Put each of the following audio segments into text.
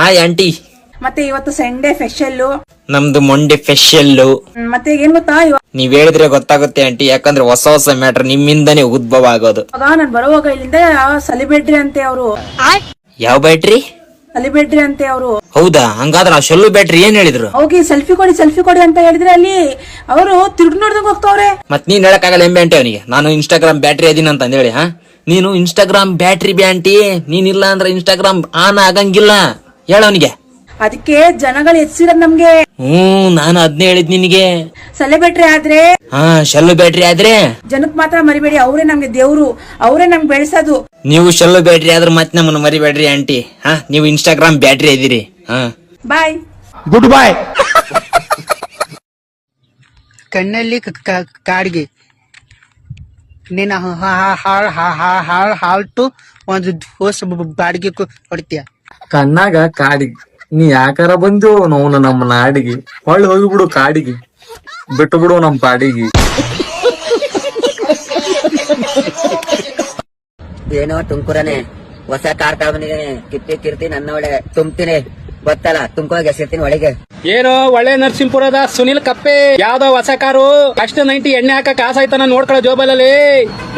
Hi aunty. ಮತ್ತೆ ಇವತ್ತು Sunday ಫೆಷಲ್ಲು. ನಮ್ದು ಮೊಂಡೆ ಫೆಷಲ್ಲು. ಮತ್ತೆ ಏನ್ ಗೊತ್ತಾ, ನೀವ್ ಹೇಳಿದ್ರೆ ಗೊತ್ತಾಗುತ್ತೆ ಆಂಟಿ, ಯಾಕಂದ್ರೆ ಹೊಸ ಹೊಸ ಮ್ಯಾಟರ್ ನಿಮ್ಮಿಂದಾನೇ ಉದ್ಭವ ಆಗೋದು. ಇವಾಗ ನಾನ್ ಬರುವಾಗ ಇಲ್ಲಿಂದ ಸೆಲೆಬ್ರಿಟಿ ಅಂತೆ ಅವರು. ಯಾವ ಬ್ಯಾಟ್ರಿ? ಸೆಲೆಬ್ರಿಟಿ ಅಂತೆ ಅವರು. ಹೌದಾ? ಹಂಗಾದ್ರೆ ಆ ಶೆಲ್ಲು ಬ್ಯಾಟ್ರಿ ಏನ್ ಹೇಳಿದ್ರು? ಹೋಗಿ ಸೆಲ್ಫಿ ಕೊಡಿ ಅಂತ ಹೇಳಿದ್ರೆ ಅಲ್ಲಿ ಅವರು ತಿರುಗಿ ನೋಡ್ದಂಗ್ ಹೋಗ್ತಾವ್ರೆ. ಮತ್ ನೀನ್ ಹೇಳಕ್ಕಾಗಲ್ಲ ಎಂಬೆ ಆಂಟಿ ಅವನಿಗೆ, ನಾನು ಇನ್ಸ್ಟಾಗ್ರಾಮ್ ಬ್ಯಾಟ್ರಿ ಅದೀನಿ ಅಂತ ಹೇಳಿ. ನೀನು ಇನ್ಸ್ಟಾಗ್ರಾಮ್ ಬ್ಯಾಟ್ರಿ ಬಿ ಆಂಟಿ, ನೀನಿಲ್ಲ ಅಂದ್ರೆ ಇನ್ಸ್ಟಾಗ್ರಾಮ್ ಆನ್ ಆಗಂಗಿಲ್ಲ. ಹೇಳವನಿಗೆ. ಅದಕ್ಕೆ ಜನಗಳು ಹೆಚ್ಚಿರೋದ್ ನಮ್ಗೆ. ನಾನು ಅದ್ನೇ ಹೇಳಿದ್ ನಿನಗೆ. ಸೆಲೆಬ್ರಿಟಿ ಆದ್ರೆ ಶೆಲ್ಲು ಬ್ಯಾಟ್ರಿ ಆದ್ರೆ ಜನಕ್ ಮಾತ್ರ ಮರಿಬೇಡಿ, ಅವರೇ ನಮ್ಗೆ ದೇವ್ರು, ಅವರೇ ನಮ್ಗೆ ಬೆಳೆಸೋದು. ನೀವು ಶೆಲ್ಲು ಬ್ಯಾಟ್ರಿ ಆದ್ರೆ ಮತ್ತೆ ನಮ್ಮನ್ನ ಮರಿಬೇಡ್ರಿ ಆಂಟಿ. ನೀವು ಇನ್ಸ್ಟಾಗ್ರಾಮ್ ಬ್ಯಾಟ್ರಿ ಇದೀರಿ. ಬಾಯ್, ಗುಡ್ ಬಾಯ್. ಕಣ್ಣಲ್ಲಿ ಕಾಡಿಗೆ ನೀನು ಹಾಲ್ಟು ಒಂದು ದೋಸ್ ಬಾಡಿಗೆ ಕೊಡ್ತೀಯ. ಕಣ್ಣಾಗ ಕಾಡಿಗೆ ನೀ ಯಾಕಾರ ಬಂದು ನಾವು ನಮ್ಮ ನಾಡಿಗೆ ಹೊಳ್ಳಿ ಹೋಗಿಬಿಡು ಕಾಡಿಗೆ, ಬಿಟ್ಟು ಬಿಡು ನಮ್ ಪಾಡಿಗೆ. ಏನೋ ತುಮಕೂರನೆ ಹೊಸ ಕಾರ್ ತಗೊಂಡಿದ್ದೀನಿ, ಕಿರ್ತಿ ನನ್ನ ಒಳ್ಳೆ ತುಂಬ್ತೀನಿ ಗೊತ್ತಲ್ಲ, ತುಮಕೂರಾಗ ಎಸಿರ್ತೀನಿ ಒಳಗೆ. ಏನೋ ಒಳ್ಳೆ ನರಸಿಂಹಪುರದ ಸುನಿಲ್ ಕಪ್ಪೆ, ಯಾವ್ದೋ ಹೊಸ ಕಾರು, ಅಷ್ಟು 90 ಎಣ್ಣೆ ಹಾಕ ಕಾಸಾಯ್ತಾನ ನೋಡ್ಕೊಳ್ಳೋ ಜೋಬಲಲ್ಲಿ.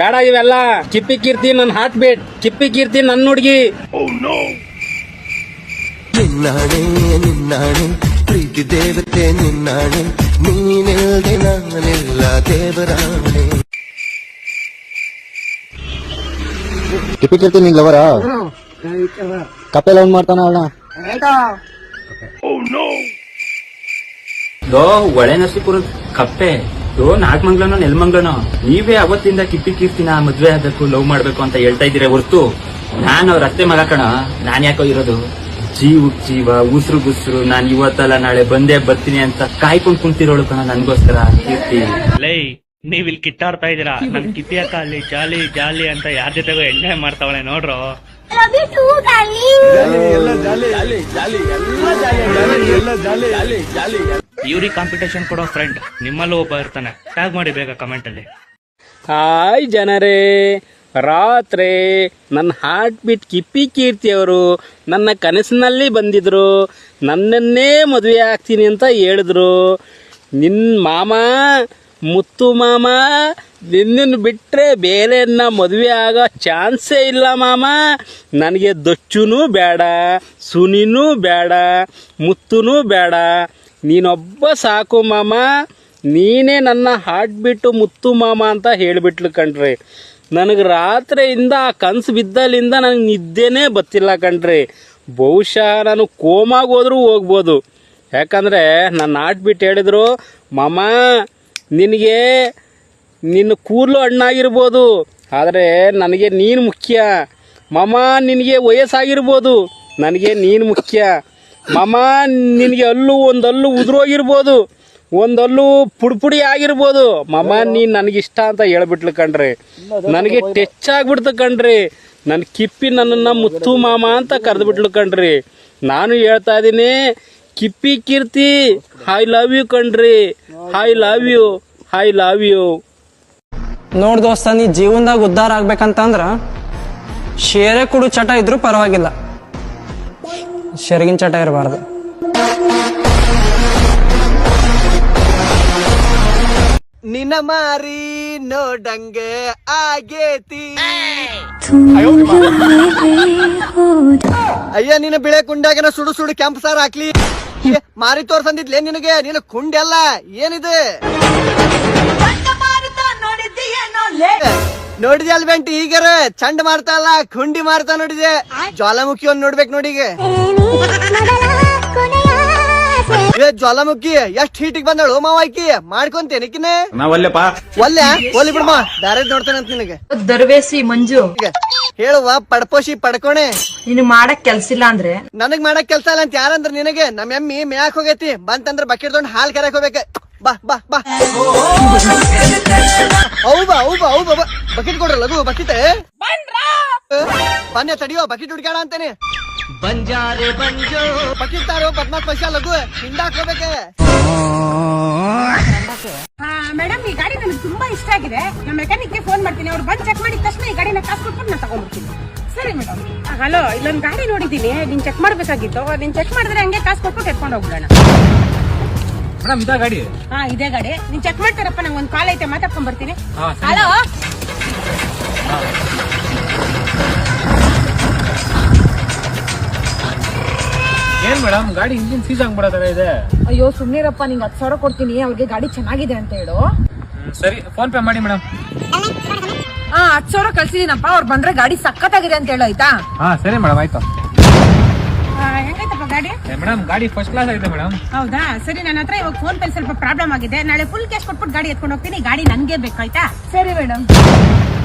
ಬೇಡ ಇವೆಲ್ಲ. ಕಿಪ್ಪಿ ಕೀರ್ತಿ ನನ್ನ ಹಾರ್ಟ್ ಬೀಟ್, ಕಿಪ್ಪಿ ಕೀರ್ತಿ ನನ್ನ ಹುಡುಗಿ. ನಿನ್ನಾಣೆ ನಿನ್ನಾಣೆ ಪ್ರೀತಿ ದೇವತೆ ನಿನ್ನಾಣೆ, ನೀನಿಲ್ದೆ ನಾನಿಲ್ಲ ದೇವರಾಣೆ. ಟಿಪಿ ಕೀರ್ತಿ ನಿನ್ ಲವರ ಕಪ್ಪೆ ಲವ್ ಮಾಡ್ತಾನ ಅಣ್ಣ. ಒಳ್ಳೆ ನರಸೀಪುರ ಕಪ್ಪೆ ನಾಗಮಂಗ್ಲನೋ ನೆಲಮಂಗ್ಲನೋ, ನೀವೇ ಅವತ್ತಿಂದ ಕಿಪ್ಪಿ ಕೀರ್ತಿನ ಮದ್ವೆ ಆಗ್ಬೇಕು, ಲವ್ ಮಾಡ್ಬೇಕು ಅಂತ ಹೇಳ್ತಾ ಇದ್ದೀರಾ ಹೊರ್ತು ನಾನು ಅವ್ರ ಅತ್ತೆ ಮಗ ಕಣ. ನಾನ್ ಯಾಕೋ ಇರೋದು ಜೀವಕ್ ಜೀವ, ಉಸಿರು ಗುಸ್ರು, ನಾನ್ ಇವತ್ತಲ್ಲ ನಾಳೆ ಬಂದೇ ಬರ್ತೀನಿ ಅಂತ ಕಾಯ್ಕೊಂಡ್ ಕುಂತಿರೋಳು ಕಣ ನನ್ಗೋಸ್ಕರ ಕೀರ್ತಿ. ಲೈ, ನೀವ್ ಇಲ್ಲಿ ಕಿತ್ತಾಡ್ತಾ ಇದೀರಾ, ನನ್ ಕಿತ್ತಿ ಅಕ್ಕ ಅಲ್ಲಿ ಜಾಲಿ ಜಾಲಿ ಅಂತ ಯಾರ ಜೊತೆಗೂ ಎಂಜಾಯ್ ಮಾಡ್ತಾವಳೆ ನೋಡ್ರು. ಇವ್ರಿಗೆ ಕಾಂಪಿಟೇಷನ್ ಕೊಡೋ ಫ್ರೆಂಡ್ ನಿಮ್ಮಲ್ಲೂ ಒಬ್ಬ ಇರ್ತಾನೆ, ಟ್ಯಾಗ್ ಮಾಡಿ ಬೇಗ ಕಮೆಂಟ್ ಅಲ್ಲಿ. ಹಾಯ್ ಜನರೇ, ರಾತ್ರಿ ನನ್ನ ಹಾರ್ಟ್ ಬೀಟ್ ಕಿಪ್ಪಿ ಕೀರ್ತಿ ಅವರು ನನ್ನ ಕನಸಿನಲ್ಲಿ ಬಂದಿದ್ರು, ನನ್ನನ್ನೇ ಮದುವೆ ಆಗ್ತೀನಿ ಅಂತ ಹೇಳಿದ್ರು. ನಿನ್ನ ಮಾಮ ಮುತ್ತು ಮಾಮ ನಿನ್ನನ್ನು ಬಿಟ್ಟರೆ ಬೇರೆಯನ್ನ ಮದುವೆ ಆಗೋ ಚಾನ್ಸೇ ಇಲ್ಲ ಮಾಮ. ನನಗೆ ದೊಚ್ಚುನೂ ಬೇಡ, ಸುನಿನೂ ಬೇಡ, ಮುತ್ತುನೂ ಬೇಡ, ನೀನೊಬ್ಬ ಸಾಕು ಮಾಮ, ನೀನೇ ನನ್ನ ಹಾರ್ಟ್ ಬಿಟ್ಟು ಮುತ್ತು ಮಾಮ ಅಂತ ಹೇಳಿಬಿಟ್ಲು ಕಣ್ರಿ. ನನಗೆ ರಾತ್ರಿಯಿಂದ ಆ ಕನಸು ಬಿದ್ದಲ್ಲಿಂದ ನನಗೆ ನಿದ್ದೆನೇ ಬತ್ತಿಲ್ಲ ಕಣ್ರಿ. ಬಹುಶಃ ನಾನು ಕೋಮಾಗ ಹೋದ್ರೂ ಹೋಗ್ಬೋದು. ಯಾಕಂದರೆ ನನ್ನ ಹಾರ್ಟ್ ಬಿಟ್ಟು ಹೇಳಿದ್ರು, ಮಾಮ ನಿನಗೆ ನಿನ್ನ ಕೂದಲು ಹಣ್ಣಾಗಿರ್ಬೋದು, ಆದರೆ ನನಗೆ ನೀನು ಮುಖ್ಯ. ಮಾಮ ನಿನಗೆ ವಯಸ್ಸಾಗಿರ್ಬೋದು, ನನಗೆ ನೀನು ಮುಖ್ಯ. ಮಾಮ ನಿನಗೆ ಒಂದಲ್ಲು ಉದುರೋಗಿರ್ಬೋದು, ಒಂದಲ್ಲು ಪುಡಿ ಆಗಿರ್ಬೋದು, ಮಾಮ ನೀನು ನನಗಿಷ್ಟ ಅಂತ ಹೇಳ್ಬಿಟ್ಲು ಕಣ್ರಿ. ನನಗೆ ಟಚ್ ಆಗ್ಬಿಡ್ತು ಕಣ್ರಿ. ನನ್ನ ಕಿಪ್ಪಿ ನನ್ನನ್ನು ಮುತ್ತು ಮಾಮ ಅಂತ ಕರೆದ್ಬಿಟ್ಲು ಕಣ್ರಿ. ನಾನು ಹೇಳ್ತಾ ಇದ್ದೀನಿ, Kippi Keerthi I love you ಕಣ್ರಿ, I love you, I love you. ನೋಡ್ ದೋಸ್ತ, ನೀ ಜೀವನದಾಗ ಉದ್ಧಾರ ಆಗ್ಬೇಕಂತಂದ್ರ ಶೇರೆ ಕುಡು ಚಟ ಇದ್ರೂ ಪರವಾಗಿಲ್ಲ, ಶೆರಗಿನ ಚಟ ಇರಬಾರ್ದು. ನಿನ್ನ ಮಾರಿ ನೋಡಂಗೆ ಆಗೇತಿ. ಅಯ್ಯ ನಿನ್ನ ಬಿಳೆ ಕುಂಡಾಗನ ಸುಡು ಸುಡು ಕೆಂಪು ಸಾರು ಹಾಕ್ಲಿ. ಮಾರಿ ತೋರ್ಸಂದಿದ್ಲೇ ನಿನಗೆ, ನಿನ್ನ ಕುಂಡೆಲ್ಲ ಏನಿದೆ ನೋಡಿದೆ ಅಲ್ಬೇಂಟಿ? ಈಗರ ಚಂಡ್ ಮಾರ್ತಾಲ್ಲ, ಕುಂಡಿ ಮಾರ್ತಾ ನೋಡಿದೆ. ಜ್ವಾಲಾಮುಖಿ ಒಂದ್ ನೋಡ್ಬೇಕು ನೋಡಿಗ. ಜ್ವಾಲಾಮುಖಿ ಎಷ್ಟ್ ಹೀಟಿಗೆ ಬಂದಳು ಮಾವಾಕಿ, ಮಾಡ್ಕೊಂತೇನಕಿನ ಒಲ್ಲೆ ಒಲಿ ಬಿಡಮ್ಮ, ದಾರ ನೋಡ್ತೇನೆ ಅಂತ ನಿನಗೆ. ದರ್ವೇಸಿ ಮಂಜು ಹೇಳುವ ಪಡ್ಪೋಶಿ ಪಡ್ಕೋಣೆ, ನೀನು ಮಾಡಕ್ ಕೆಲ್ಸಿಲ್ಲ ಅಂದ್ರೆ ನನಗ್ ಮಾಡಕ್ ಕೆಲ್ಸ ಇಲ್ಲ ಅಂತ ಯಾರಂದ್ರ ನಿನಗೆ? ನಮ್ ಎಮ್ಮಿ ಮೇಯಾಕ್ ಹೋಗೈತಿ, ಬಂತಂದ್ರ ಬಕೆಟ್ ತೊಗೊಂಡ್ ಹಾಲ್ ಕರೆಯಕ್ ಹೋಗ್ಬೇಕ. ಬಾ ಬಾ ಬಾ, ಹೌದಾ ಬಕೆಟ್ ಕೊಡ್ರ ಲಘು, ಬಕೆಟ್ ಬನ್ನಿ ತಡಿಯೋ, ಬಕೆಟ್ ಹುಡ್ಕ್ಯಾಡ ಅಂತೇನೆ. ಬಕೆಟ್ ತಾರೋ 14 ಪೈಸಾ ಲಘು, ಹಿಂಡಾಕ್ ಹೋಗ್ಬೇಕ. ಮೇಡಮ್ ಈ ಗಾಡಿ ನನಗೆ ತುಂಬಾ ಇಷ್ಟ ಆಗಿದೆ. ನಮ್ಮ ಮೆಕ್ಯಾನಿಕ್ಗೆ ಫೋನ್ ಮಾಡ್ತೀನಿ, ಅವ್ರು ಬಂದು ಚೆಕ್ ಮಾಡಿದ ತಕ್ಷಣ ಈ ಗಾಡಿನ ಕಾಸು ಕೊಟ್ಬಿಟ್ಟು ನಾನು ತಗೊಂಡ್ಬಿಡ್ತೀನಿ. ಸರಿ ಮೇಡಮ್. ಹಲೋ, ಇಲ್ಲೊಂದು ಗಾಡಿ ನೋಡಿದ್ದೀನಿ, ನೀನ್ ಚೆಕ್ ಮಾಡ್ಬೇಕಾಗಿತ್ತು. ನೀನ್ ಚೆಕ್ ಮಾಡಿದ್ರೆ ಹಂಗೆ ಕಾಸು ಕೊಟ್ಬಿಟ್ಟು ಎತ್ಕೊಂಡು ಹೋಗ್ಬಿಡೋಣ. ಮೇಡಮ್ ಇದೇ ಗಾಡಿ? ಹಾ ಇದೇ ಗಾಡಿ. ನೀನ್ ಚೆಕ್ ಮಾಡ್ತಾರಪ್ಪ, ನಂಗೆ ಒಂದು ಕಾಲ್ ಐತೆ, ಮಾತಾಡ್ಕೊಂಡ್ ಬರ್ತೀನಿ. ಹಲೋ. ಏನ್ ಮೇಡಮ್ ಗಾಡಿ ಇಂಜಿನ್ ಸೀಸ್ ಆಗ್ಬಿಡೋ ಇದೆ? ಅಯ್ಯೋ ಸುಮ್ನಿರಪ್ಪ, ನಿಂಗೆ 10,000 ಕೊಡ್ತೀನಿ, ಅವ್ರಿಗೆ ಗಾಡಿ ಚೆನ್ನಾಗಿದೆ ಅಂತ ಹೇಳು. ಸರಿ ಫೋನ್ ಪೇ ಮಾಡಿ ಮೇಡಮ್. 10,000 ಕಳ್ಸಿದೀನಪ್ಪ, ಅವ್ರು ಬಂದ್ರೆ ಗಾಡಿ ಸಖತ್ತಾಗಿದೆ ಅಂತ ಹೇಳು, ಆಯ್ತಾ? ಹಾ ಸರಿ ಮೇಡಮ್, ಆಯ್ತು. ಹೆಂಗೈತಪ್ಪ ಗಾಡಿ? ಮೇಡಮ್ ಗಾಡಿ ಫಸ್ಟ್ ಕ್ಲಾಸ್ ಆಗಿದೆ ಮೇಡಮ್. ಹೌದಾ? ಸರಿ, ನನ್ನ ಹತ್ರ ಇವಾಗ ಫೋನ್ ಪೇ ಸ್ವಲ್ಪ ಪ್ರಾಬ್ಲಮ್ ಆಗಿದೆ. ನಾಳೆ ಫುಲ್ ಕ್ಯಾಶ್ ಕೊಟ್ಬಿಟ್ಟು ಗಾಡಿ ಎತ್ಕೊಂಡು ಹೋಗ್ತೀನಿ. ಗಾಡಿ ನನ್ಗೆ ಬೇಕಾಯ್ತಾ? ಸರಿ ಮೇಡಮ್.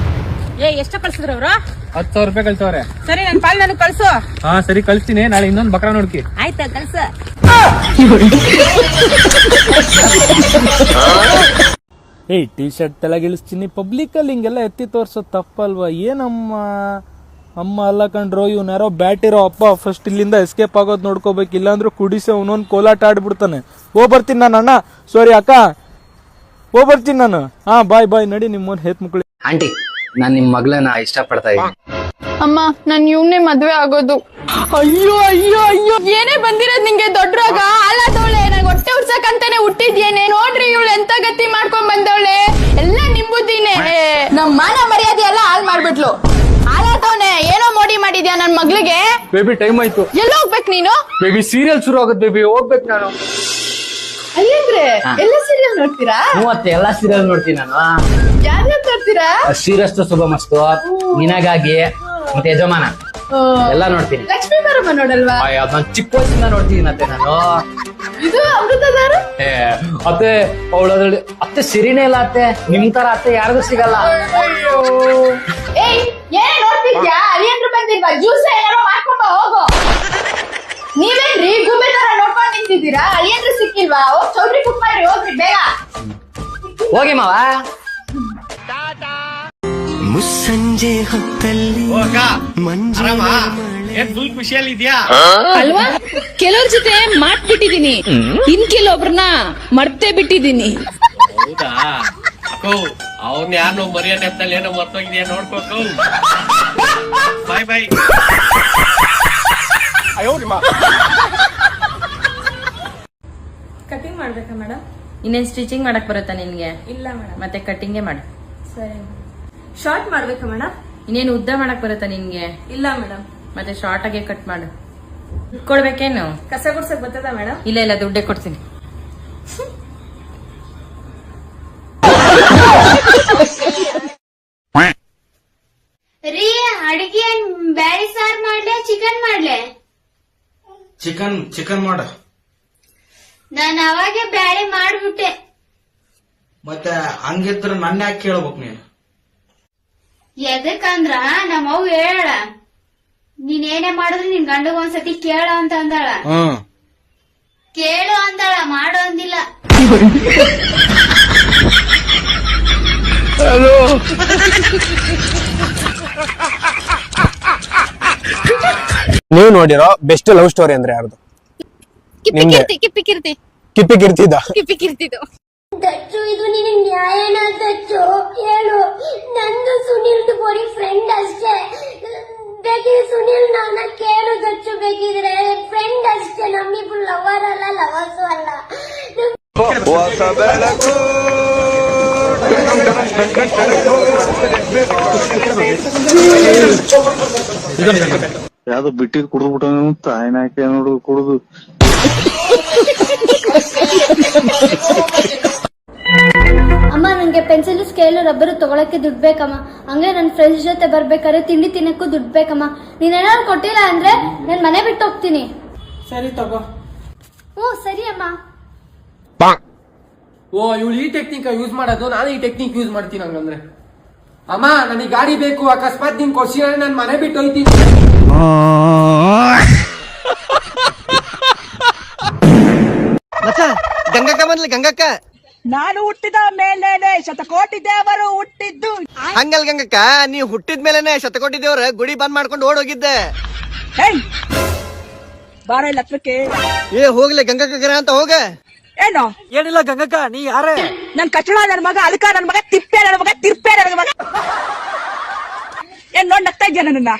ಎಷ್ಟು ಕಳ್ಸಿದ್ರು ಅವರು? 10,000 ರೂಪಾಯಿ ಕಳ್ಸವ್ರೆ. ಸರಿ, ನನ್ ಪಾಲ್ ನನಗೆ ಕಳ್ಸು. ಹಾ ಸರಿ ಕಳ್ಸ್ತೀನಿ. ನಾಳೆ ಇನ್ನೊಂದು ಬಕ್ರಾ ನೋಡ್ಕಿ. ಆಯ್ತಾ, ಕಳ್ಸ. ಏಯ್ ಟಿ ಶರ್ಟ್ ತೆಳಗಿಳಿಸ್ತೀನಿ, ಪಬ್ಲಿಕ್ ಅಲ್ಲಿ ಹಿಂಗೆಲ್ಲ ಎತ್ತಿ ತೋರ್ಸೋ ತಪ್ಪಲ್ವಾ? ಏನಮ್ಮ ಅಮ್ಮ ಅಲ್ಲ ಕಂಡ್ರೋ, ಇವ್ನ ಯಾರೋ ಬ್ಯಾಟ್ ಇರೋ ಅಪ್ಪ. ಫಸ್ಟ್ ಇಲ್ಲಿಂದ ಎಸ್ಕೇಪ್ ಆಗೋದು ನೋಡ್ಕೋಬೇಕು, ಇಲ್ಲಾಂದ್ರೆ ಕುಡಿಸಿ ಅವನೊಂದು ಕೋಲಾಟ ಆಡ್ಬಿಡ್ತಾನೆ. ಬರ್ತೀನಿ ನಾನು ಅಣ್ಣ. ಸಾರಿ ಅಕ್ಕ, ಬರ್ತೀನಿ ನಾನು. ಹಾ ಬಾಯ್ ಬಾಯ್. ನಡಿ ನಿಮ್ಮನ್ ಹೇತ್ ಮುಕ್ಳಿ. ಆಂಟಿ, ನಾನ್ ನಿಮ್ ಮಗಳನ್ನ ಇಷ್ಟಪಡ್ತಾ ಇದ್ದೀನಿ. ಅಮ್ಮ, ನನ್ ಇವ್ನೇ ಮದ್ವೆ ಆಗೋದು. ಅಯ್ಯೋ ಅಯ್ಯೋ ಅಯ್ಯೋ, ಏನೇ ಬಂದಿರೋದ್ ನಿಂಗೆ ದೊಡ್ಡ ರೋಗ? ಅಲ್ಲದವಳೆ, ನಂಗೆ ಹೊಟ್ಟೆ ಉರ್ಸಕ್ಕಂತಾನೆ ಹುಟ್ಟಿದ್ಯೇನೆ. ನೋಡ್ರಿ ಇವಳು ಎಂತ ಗತಿ ಮಾಡ್ಕೊಂಡ್ ಬಂದವಳೆ. ಎಲ್ಲ ನಿಂಬುದ್ದೀನೆ. ನಮ್ ಮಾನ ಮರ್ಯಾದೆ ಎಲ್ಲ ಹಾಳ್ ಮಾಡ್ಬಿಟ್ಲು. ಹಾಳಾತವನೆ, ಏನೋ ಮೋಡಿ ಮಾಡಿದ್ಯಾ ನನ್ ಮಗ್ಳಿಗೆ. ಬೇಬಿ ಟೈಮ್ ಆಯ್ತು. ಎಲ್ಲ ಹೋಗ್ಬೇಕು ನೀನು? ಬೇಬಿ ಸೀರಿಯಲ್ ಶುರು ಆಗುತ್ತೆ ಬೇಬಿ, ಹೋಗ್ಬೇಕು ನಾನು. ಅಯ್ಯಂದ್ರೆ ಎಲ್ಲ ಸೀರಿಯಲ್ ನೋಡ್ತೀರಾ? ಮತ್ತೆ ಎಲ್ಲಾ ಸೀರಿಯಲ್ ನೋಡ್ತೀನಿ ನಾನು. ಯಾರ್ಯಾರು ನೋಡ್ತೀರಾ? ಶ್ರೀರಸ್ತು ಶುಭಮಸ್ತು, ನಿನಗಾಗಿ, ಮತ್ತೆ ಯಜಮಾನ ಎಲ್ಲ ನೋಡ್ತೀನಿ. ಲಕ್ಷ್ಮೀ ಬರಮ್ಮ ನೋಡಲ್ವಾ? ನಾನು ಚಿಕ್ಕ ವಯಸ್ಸಿಂದ ನೋಡ್ತೀನಿ ಅತ್ತೆ ನಾನು. ಇದು ಅಮೃತಧಾರ. ಅತ್ತೆ ಅವಳದ್ರಲ್ಲಿ ಅತ್ತೆ ಸಿರಿನೇ ಇಲ್ಲ ಅತ್ತೆ. ನಿಮ್ ತರ ಅತ್ತೆ ಯಾರಿಗೂ ಸಿಗಲ್ಲ. ಏಯ್, ಏನ್ ನೋಡ್ತಿದ್ಯಾ? ಅಳಿಯಂದ್ರು ಬಂದಿಲ್ವಾ? ಜ್ಯೂಸ್ ಏನಾರೋ ಮಾಡ್ಕೊಂಬ ಹೋಗು. ನೀವೇನ್ರಿ ಗುಮ್ಮೆ ತರ ನೋಡ್ಕೊಂಡ್ ನಿಂತಿದ್ದೀರಾ? ಅಳಿಯಂದ್ರು ಸಿಕ್ಕಿಲ್ವಾ? ಹೋಗ್ ಚೌಟ್ರಿ ಕುಕ್ ಮಾಡ್ರಿ, ಹೋಗ್ರಿ ಬೇಗ. ಹೋಗಿ ಮಾವ. ಮುಸ್ಸಂಜೆ ಹೊತ್ತಲ್ಲಿ ಫುಲ್ ಖುಷಿಯಲ್ಲಿ ಇದೆಯಾ ಅಲ್ವಾ? ಕೆಲವ್ರ ಜೊತೆ ಮಾಡ್ಬಿಟ್ಟಿದೀನಿ, ಇನ್ ಕೆಲವೊಬ್ರನ್ನ ಮರ್ತೇ ಬಿಟ್ಟಿದೀನಿ. ಹೌದಾ? ಅಕ್ಕೋ, ಅವ್ನ ಯಾರು ಮರಿಯೋ ನೆಪದಲ್ಲಿ ಏನೋ ಮರ್ತೋಗಿದ್ಯಾ ನೋಡ್ಕೋಕು. ಬಾಯ್ ಬಾಯ್. ಕಟಿಂಗ್ ಮಾಡ್ಬೇಕಾ ಮೇಡಮ್? ಇನ್ನೇನ್ ಸ್ಟಿಚಿಂಗ್ ಮಾಡಕ್ ಬರುತ್ತಾ ನಿನ್ಗೆ? ಇಲ್ಲ ಮೇಡಮ್. ಮತ್ತೆ ಕಟ್ಟಿಂಗೇ ಮಾಡು. ಸರಿ. ಶಾರ್ಟ್ ಮಾಡ್ಬೇಕಾ ಮೇಡಮ್? ಇನ್ನೇನು ಉದ್ದ ಮಾಡಕ್ ಬರುತ್ತಾ ನಿನ್ಗೆ? ಇಲ್ಲ ಮೇಡಮ್. ಮತ್ತೆ ಶಾರ್ಟ್ ಆಗಿ ಕಟ್ ಮಾಡು. ದುಡ್ಡು ಕೊಡ್ಬೇಕೇನು? ಕಸ ಗುಡ್ಸಕ್ ಬರ್ತದ ಮೇಡಮ್? ಇಲ್ಲ ಇಲ್ಲ, ದುಡ್ಡೇ ಕೊಡ್ತೀನಿ. ರೀ, ಅಡಿಗೆ ಬ್ಯಾಳಿ ಸಾರ್ ಮಾಡ್ಲೆ ಚಿಕನ್ ಮಾಡ್ಲೆ? ಚಿಕನ್ ಮಾಡ. ನಾನು ಅವಾಗೆ ಬ್ಯಾಳಿ ಮಾಡ್ಬಿಟ್ಟೆ. ಮತ್ತೆ ಹಂಗಿದ್ರ ನನ್ನ ಯಾಕೆ ಕೇಳ್ಬೇಕು ನೀನು? ಎದಕ್ಕಂದ್ರ ನಮ್ಮವ್ ಹೇಳ, ನೀನ್ ಏನೇ ಮಾಡಿದ್ರು ನಿನ್ ಗಂಡಗ ಒಂದ್ಸತಿ ಕೇಳು ಅಂತ ಅಂದಾಳ. ಕೇಳು ಅಂದಾಳ, ಮಾಡು ಅಂದಿಲ್ಲ. ನೀವು ನೋಡಿರೋ ಬೆಸ್ಟ್ ಲವ್ ಸ್ಟೋರಿ ಅಂದ್ರೆ ಯಾರ್ದು? ಕಿಪ್ಪಿಕಿರ್ತಿ ಕಿಪ್ಪಿ ಕಿರ್ತಿದ್ದ. ಕಿಪ್ಪಿಕಿರ್ತಿದ್ದು. ದಚ್ಚು, ಇದು ನಿನಗೆ ನ್ಯಾಯನ ದಚ್ಚು? ಹೇಳು. ನಂದು ಸುನಿಲ್ದು ಬರೀ ಫ್ರೆಂಡ್ ಅಷ್ಟೇ. ಬೇಕಿದ್ರೆ ಸುನಿಲ್ ನನ್ನ ಕೇಳು ದಚ್ಚು, ಬೇಕಿದ್ರೆ ಫ್ರೆಂಡ್ ಅಷ್ಟೇ. ನಮ್ಮಿಬ್ರು ಲವರ್ ಅಲ್ಲ, ಲವರ್ಸು ಅಲ್ಲ. ಯಾವ್ದು ಬಿಟ್ಟಿದ್ ಕುಡ್ದ್ಬಿಟ್ಟ ತಾಯಿನಾಕೆ ನೋಡು ಕುಡುದು. ಅಮ್ಮ, ನಂಗೆ ಪೆನ್ಸಿಲ್, ಸ್ಕೇಲು, ರಬ್ಬರು ತಗೊಳಕ್ಕೆ ದುಡ್ಡು ಬೇಕಮ್ಮ. ಹಂಗೆ ನನ್ನ ಫ್ರೆಂಡ್ಸ್ ಜೊತೆ ಬರ್ಬೇಕಾದ್ರೆ ತಿಂಡಿ ತಿನ್ನಕ್ಕೂ ದುಡ್ಡು ಬೇಕಮ್ಮ. ನೀನೇನಾದ್ರು ಕೊಟ್ಟಿಲ್ಲ ಅಂದ್ರೆ ನಾನು ಮನೆ ಬಿಟ್ಟು ಹೋಗ್ತೀನಿ. ಸರಿ ತಗೋ. ಸರಿ ಅಮ್ಮ. ಓ, ಇವಳು ಈ ಟೆಕ್ನಿಕ್ ಯೂಸ್ ಮಾಡೋದು, ನಾನು ಈ ಟೆಕ್ನಿಕ್ ಯೂಸ್ ಮಾಡ್ತೀನಿ. ಹಂಗಂದ್ರೆ ಅಮ್ಮ, ನನಗೆ ಗಾಡಿ ಬೇಕು, ಅಕಸ್ಮಾತ್ ನೀನ್ ಕೊಡ್ಸಿ ನಾನು ಮನೆ ಬಿಟ್ಟು ಹೋಗ್ತೀನಿ. ಗಂಗಕ್ಕ ಬಂದ್ಲಿ, ಗಂಗಕ್ಕ. ನಾನು ಹುಟ್ಟಿದ ಮೇಲೇನೆ ಶತಕೋಟಿ ದೇವರು ಹುಟ್ಟಿದ್ದು. ಹಂಗಲ್ ಗಂಗಕ್ಕ, ನೀ ಹುಟ್ಟಿದ ಮೇಲೆನೆ ಶತಕೋಟಿ ದೇವ್ರ ಗುಡಿ ಬಂದ್ ಮಾಡ್ಕೊಂಡು ಓಡೋಗಿದ್ದೆ. ಬಾರ ಇಲ್ಲ ಹತ್ರಕ್ಕೆ. ಹೋಗ್ಲಿ ಗಂಗಕ್ಕ ಅಂತ ಹೋಗ. ಏನು ಏನಿಲ್ಲ ಗಂಗಕ್ಕ, ನೀ ಯಾರೇ? ನನ್ ಕಚಡ ನನ್ ಮಗ, ಅಲ್ಕ ನನ್ ಮಗ, ತಿಪ್ಪೆ ನನ್ ಮಗ, ತಿರ್ಪೆ ನನ್ ಮಗ. ಏನ್ ನೋಡ್ ನಗ್ತಾ ಇದ್ಯಾ ನನ್ನ?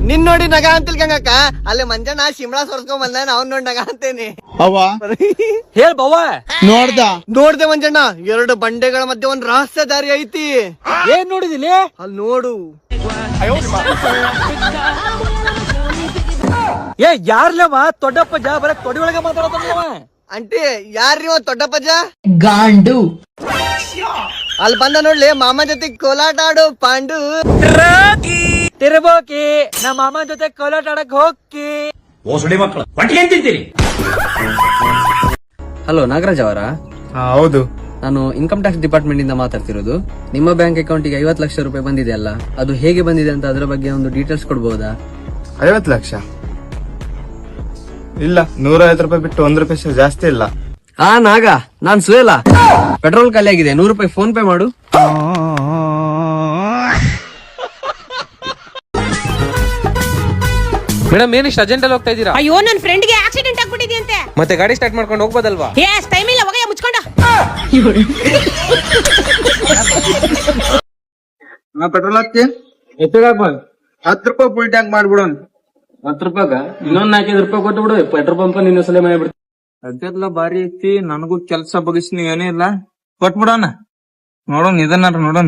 ನಿನ್ ನೋಡಿ ನಗ ಅಂತಿಲ್ ಗಂಗಕ್ಕ, ಅಲ್ಲಿ ಮಂಜಣ್ಣ ಶಿಮ್ಳಾ ಸೋರ್ಸ್ಕೊಂಡ್ ಬಂದ, ಅವ್ನ್ ನೋಡಿ ನಗ ಅಂತೇನಿ. ಹೇಳ್ ಬವ್ವ. ನೋಡ್ದೆ ಮಂಜಣ್ಣ, 2 ಬಂಡೆಗಳ ಮಧ್ಯೆ ಒಂದ್ ರಹಸ್ಯ ದಾರಿ ಐತಿ. ಏನ್ ನೋಡಿದಿಲಿ? ಅಲ್ಲಿ ನೋಡು. ಏ ಯಾರ್ಲವ ದೊಡ್ಡಪ್ಪಜ್ಜ, ಬರ ತೊಡಿ ಒಳಗೆ ಮಾತಾಡೋದವ. ಅಂಟಿ ಯಾರ್ರಿ ದೊಡ್ಡಪ್ಪಜ್ಜ? ಗಾಂಡು. ಅಲ್ಲಿ ಬಂದ ನೋಡ್ಲಿ ಮಾಮ ಜೊತೆ ಕೋಲಾಟ ಆಡು ಪಾಂಡು. ತಿರ್ಬೋಕಿ ನಮ್ಮ ಮಾಮ ಜೊತೆ ಕೋಲಾಟ ಆಡಕ್ ಹೋಗಿ. ಮಕ್ಕಳು ಒಟ್ಟಿಗೆ ಏನ್ ತಿಂತೀರಿ? ಹಲೋ ನಾಗರಾಜ್ ಅವರ? ಹೌದು, ನಾನು ಇನ್ಕಮ್ ಟ್ಯಾಕ್ಸ್ ಡಿಪಾರ್ಟ್ಮೆಂಟ್ ಇಂದ ಮಾತಾಡ್ತಿರೋದು. ನಿಮ್ಮ ಬ್ಯಾಂಕ್ ಅಕೌಂಟಿಗೆ 50 ಲಕ್ಷ ರೂಪಾಯಿ ಬಂದಿದೆ ಅಲ್ಲ, ಅದು ಹೇಗೆ ಬಂದಿದೆ ಅಂತ ಅದರ ಬಗ್ಗೆ ಒಂದು ಡೀಟೇಲ್ಸ್ ಕೊಡ್ಬೋದಾ? 50 ಲಕ್ಷ ಇಲ್ಲ, 150 ರೂಪಾಯಿ ಬಿಟ್ಟು 1 ರೂಪಾಯಿ ಜಾಸ್ತಿ ಇಲ್ಲ. ನಾಗ, ನಾನ್ ಸುಹೇಲ. ಪೆಟ್ರೋಲ್ ಖಾಲಿ ಆಗಿದೆ, 100 ರೂಪಾಯಿ ಫೋನ್ ಪೇ ಮಾಡು. ಮೇಡಮ್ ಏನಿಷ್ಟು ಅರ್ಜೆಂಟ್ ಅಲ್ಲಿ ಹೋಗ್ತಾ ಇದೀರಾ? ಅಯ್ಯೋ ನನ್ ಫ್ರೆಂಡ್ಗೆ ಆಕ್ಸಿಡೆಂಟ್ ಆಗ್ಬಿಟ್ಟಿದ್ಯಂತೆ. ಮತ್ತೆ ಗಾಡಿ ಸ್ಟಾರ್ಟ್ ಮಾಡ್ಕೊಂಡು ಹೋಗ್ಬೋದಲ್ವಾ? ಟೈಮ್ ಇಲ್ಲ, ಹೋಗಯ್ಯ ಮುಚ್ಕೊಂಡ. ಪೆಟ್ರೋಲ್ ಹಾಕಿ ಎಷ್ಟು 10 ರೂಪಾಯಿ ಫುಲ್ ಟ್ಯಾಂಕ್ ಮಾಡ್ಬಿಡೋಣ. 10 ರೂಪಾಯಿಗ ಇನ್ನೊಂದ್ 4-5 ರೂಪಾಯಿ ಕೊಟ್ಟು ಬಿಡು, ಪೆಟ್ರೋಲ್ ಪಂಪ್ ಇನ್ನೊಂದ್ಸಲ ಮಾಡ್ಬಿಡ್ತೀನಿ. ಅದೆಲ್ಲ ಬಾರಿ ಐತಿ, ನನಗೂ ಕೆಲ್ಸ ಬಗಸ್ನಿ ಏನಿಲ್ಲ, ಕೊಟ್ಬಿಡೋಣ. ನೋಡೋಣ ಇದನ್ನ ನೋಡೋಣ.